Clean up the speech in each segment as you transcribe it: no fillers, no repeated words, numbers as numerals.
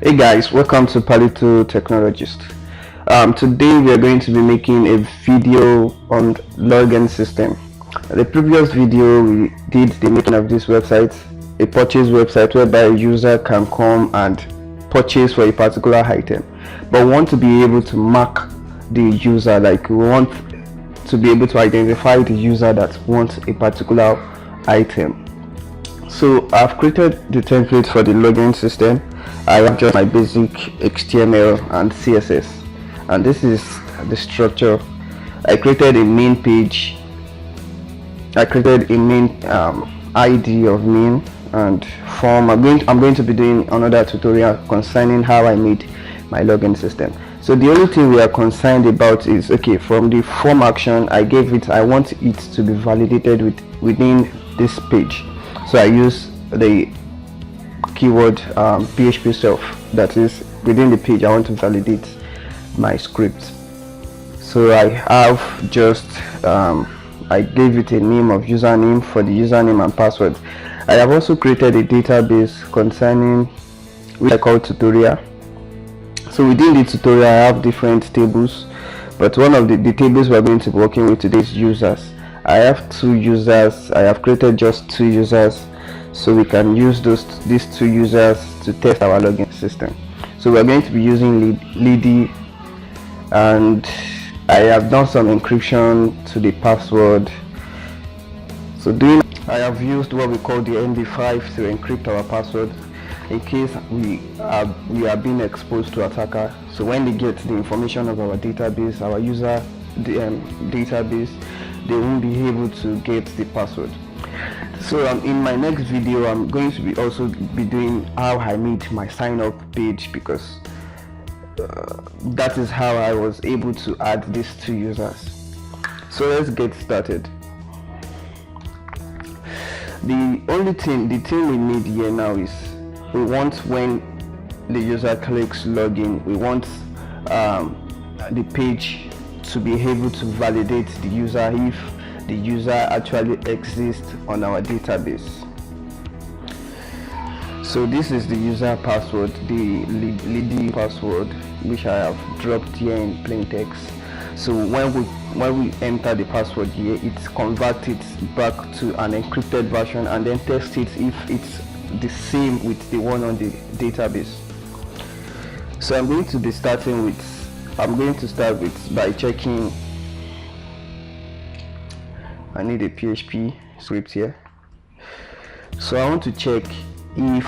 Hey guys, welcome to Palito Technologist. Today we are going to be making a video on login system. The previous video we did the making of this website, a purchase website whereby a user can come and purchase for a particular item, but we want to be able to mark the user, like we want to be able to identify the user that wants a particular item. So I've created the template for the login system. I have just my basic HTML and CSS, and this is the structure. I created a main page. I created a main ID of main and form. I'm going to be doing another tutorial concerning how I made my login system. So the only thing we are concerned about is, okay, from the form action I gave it, I want it to be validated within this page. So I use the keyword PHP self, that is within the page I want to validate my script. So I have just I gave it a name of username for the username and password. I have also created a database concerning which I call tutorial. So within the tutorial I have different tables, but one of the tables we are going to be working with today is users. I have 2 users. I have created just 2 users, so we can use these 2 users to test our login system. So we are going to be using Lady, and I have done some encryption to the password. So I have used what we call the MD5 to encrypt our password in case we are being exposed to attacker. So when they get the information of our database, our user database, they won't be able to get the password. So in my next video I'm going to be also be doing how I made my sign up page, because that is how I was able to add these 2 users. So let's get started. The thing we need here now is, we want, when the user clicks login, we want the page to be able to validate the user if the user actually exists on our database. So this is the user password, the Lady password, which I have dropped here in plain text. So when we enter the password here, it converts it back to an encrypted version and then tests it if it's the same with the one on the database. So I'm going to start with by checking. I need a PHP script here. So I want to check if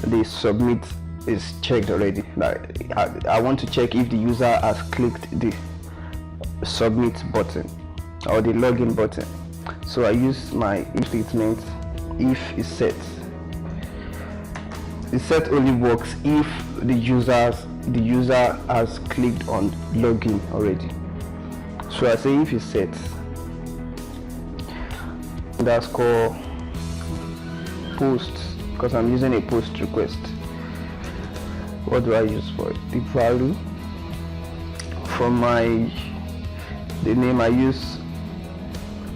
the submit is checked already. Like I want to check if the user has clicked the submit button or the login button. So I use my if statement, if is set. The set only works if the user has clicked on login already. So I say if is set underscore post, because I'm using a post request. What do I use for it? The value from the name I use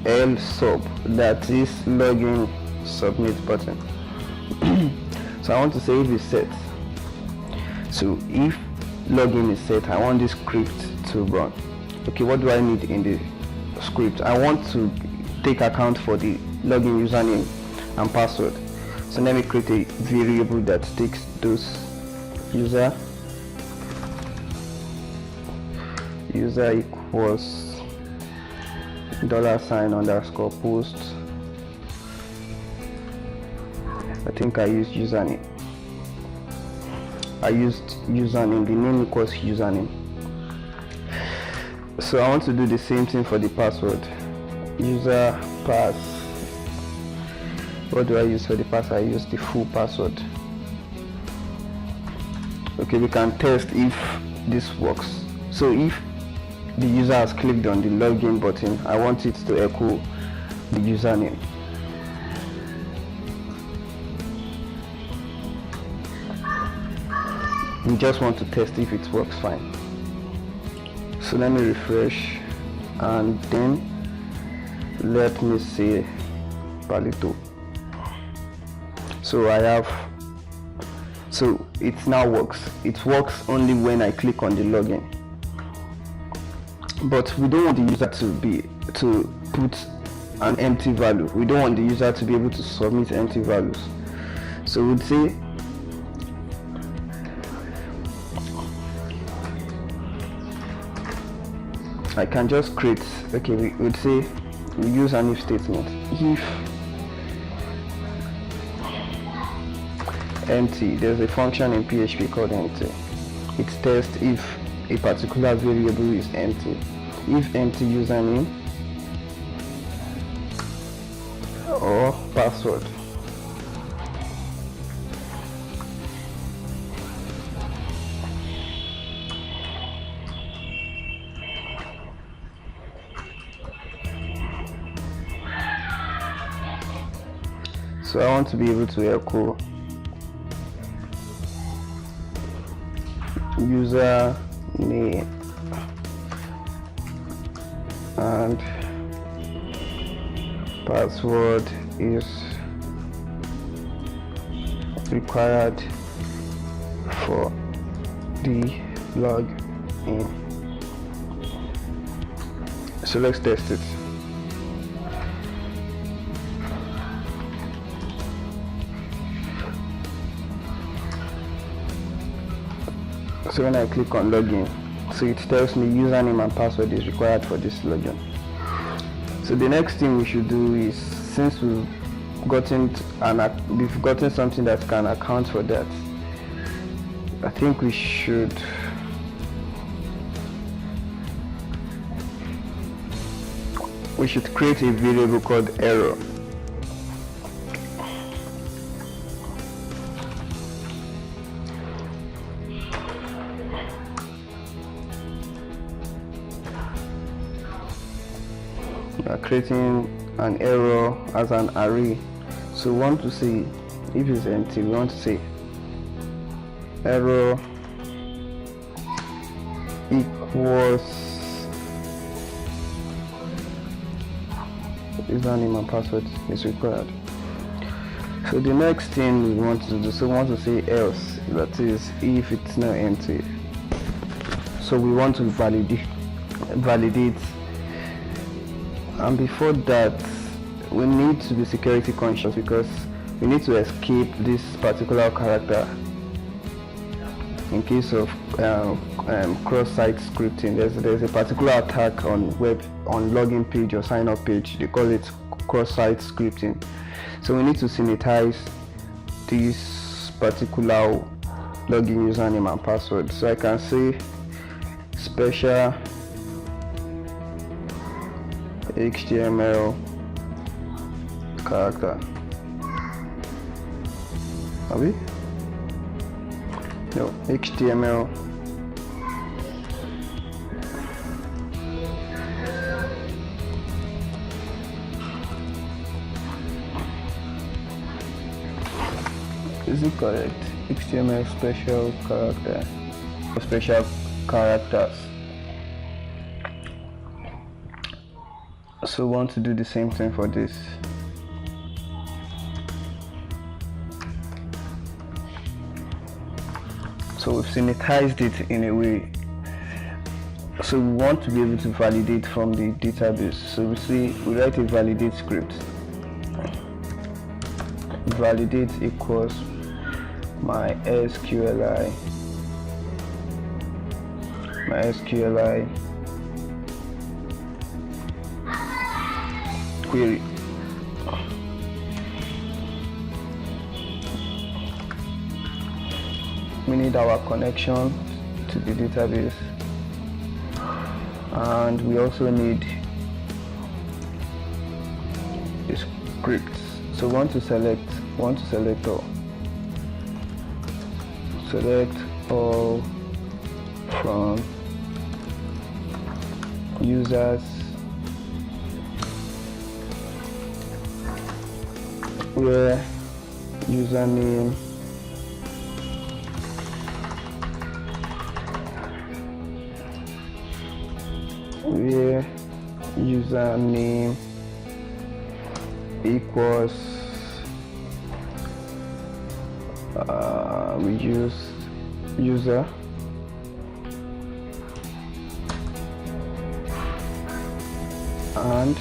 L sub, that is login submit button. So I want to say if it's set. So if login is set, I want this script to run. Okay, what do I need in the script? I want to take account for the login username and password. So let me create a variable that takes those user equals $ underscore post. I think I used username. I used username. The name equals username. So I want to do the same thing for the password. User pass. What do I use for the password? I use the full password. Okay, we can test if this works. So if the user has clicked on the login button, I want it to echo the username. We just want to test if it works fine. So let me refresh, and then let me say Palito. So it now works. It works only when I click on the login. But we don't want the user to put an empty value. We don't want the user to be able to submit empty values. So we'd say I can just create, okay, we would say we use an if statement. If empty, there's a function in PHP called empty. It tests if a particular variable is empty. If empty username or password. So I want to be able to echo user name and password is required for the login. So let's test it. So when I click on login, so it tells me username and password is required for this login. So the next thing we should do is, since we've gotten something that can account for that, I think we should create a variable called error. We are creating an error as an array. So we want to say, if it's empty, we want to say error equals username and password is required. So the next thing we want to do, so we want to say else, that is if it's not empty. So we want to validate, and before that we need to be security conscious, because we need to escape this particular character in case of cross-site scripting. There's a particular attack on login page or sign up page, they call it cross-site scripting. So we need to sanitize this particular login username and password. So I can say special HTML character. Are we? No, HTML is it correct? HTML special characters. So we want to do the same thing for this. So we've sanitized it in a way. So we want to be able to validate from the database. So we write a validate script. Validate equals my SQLi query. We need our connection to the database, and we also need the scripts. So we want to select all. Select all from users where username equals we use user and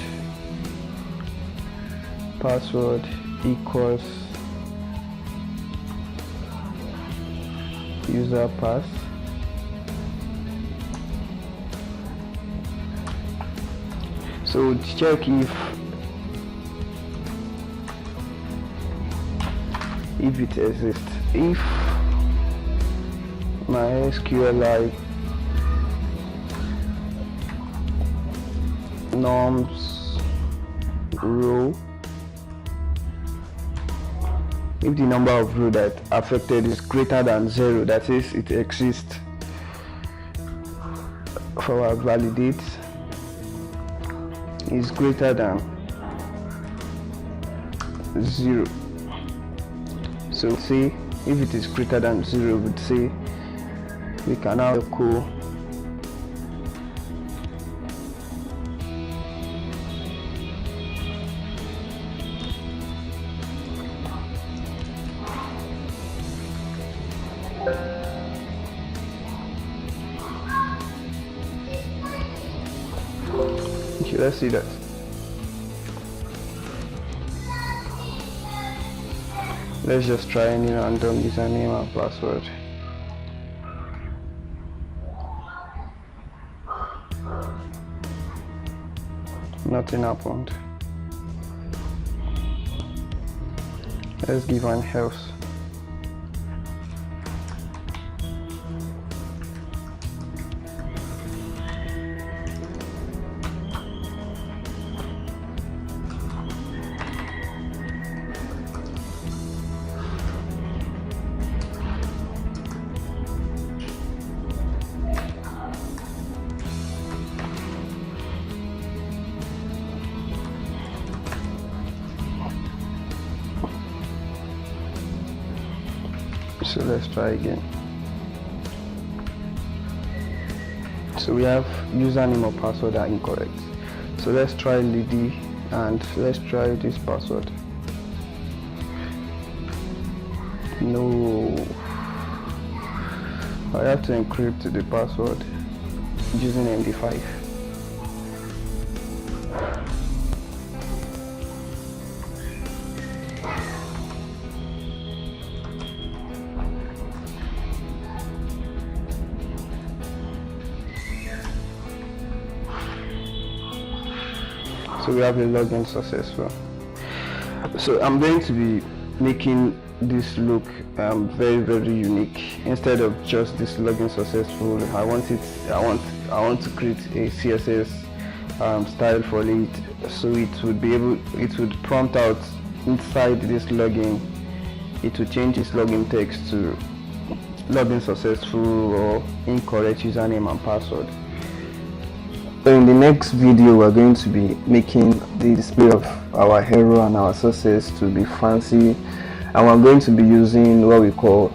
password equals user pass. So check if it exists. If my SQLite norms row, if the number of rows that affected is greater than 0, that is, it exists. For our validate is greater than 0. So say if it is greater than 0, would say we can now echo okay, let's see that. Let's just try any random username and password. Nothing happened. Let's give an else. So let's try again. So we have username or password are incorrect. So let's try Lady and let's try this password. No, I have to encrypt the password using MD5. So we have a login successful. So I'm going to be making this look very unique. Instead of just this login successful, I want to create a CSS style for it, so it would prompt out inside this login. It will change its login text to login successful or incorrect username and password. So in the next video, we're going to be making the display of our hero and our success to be fancy, and we're going to be using what we call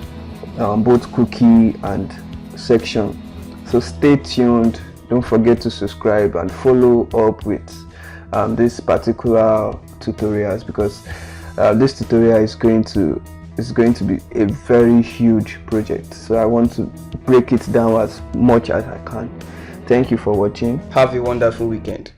both cookie and section. So stay tuned, don't forget to subscribe and follow up with this particular tutorials, because this tutorial is going to be a very huge project. So I want to break it down as much as I can. Thank you for watching. Have a wonderful weekend.